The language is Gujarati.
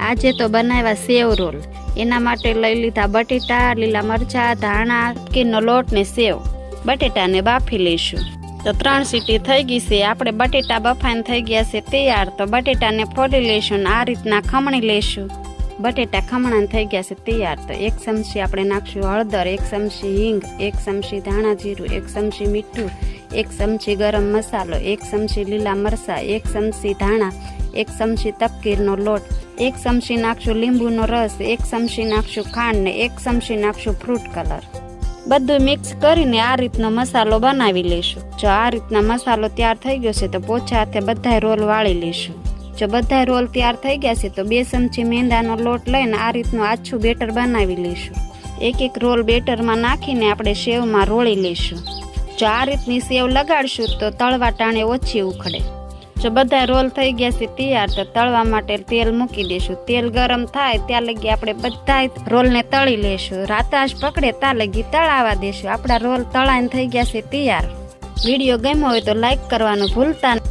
આજે તો બનાવ્યા સેવ રોલ। એના માટે લઈ લીધા બટેટા, લીલા મરચા, ધાણા, ઘીનો લોટ ને સેવ। બટેટાને બાફી લઈશું। તો 3 સીટી થઈ ગઈ છે। આપણે બટેટા બફાઈને થઈ ગયા છે તૈયાર। તો બટેટાને ફોડી લઈશું ને આ રીતના ખમણી લઈશું। બટેટા ખમણા થઈ ગયા છે તૈયાર। તો 1 ચમચી આપણે નાખશું હળદર, 1 ચમચી હિંગ, 1 ચમચી ધાણા જીરું, 1 ચમચી મીઠું, 1 ચમચી ગરમ મસાલો, 1 ચમચી લીલા મરચા, 1 ચમચી ધાણા, 1 ચમચી તપકીરનો લોટ, 1 ચમચી નાખશું લીંબુનો રસ, 1 ચમચી નાખશું ખાંડ ને 1 ચમચી નાખશું ફ્રૂટ કલર। બધું મિક્સ કરીને આ રીતનો મસાલો બનાવી લઈશું। જો આ રીતના મસાલો તૈયાર થઈ ગયો છે તો પોચા હાથે બધા રોલ વાળી લઈશું। જો બધા રોલ તૈયાર થઈ ગયા છે તો 2 ચમચી મેંદાનો લોટ લઈને આ રીતનું આછું બેટર બનાવી લઈશું। એક રોલ બેટરમાં નાખીને આપણે સેવમાં રોળી લઈશું। જો આ રીતની સેવ લગાડશું તો તળવા ટાણે ઓછી ઉખડે। જો બધા રોલ થઈ ગયા છે તૈયાર। તો તળવા માટે તેલ મૂકી દઈશું। તેલ ગરમ થાય ત્યાં લગી આપણે બધા રોલને તળી લઈશું। રાતાશ પકડે ત્યાં લગી તળાવા દઈશું। આપણા રોલ તળાઈને થઈ ગયા છે તૈયાર। વિડીયો ગમ્યો હોય તો લાઈક કરવાનું ભૂલતા નહીં।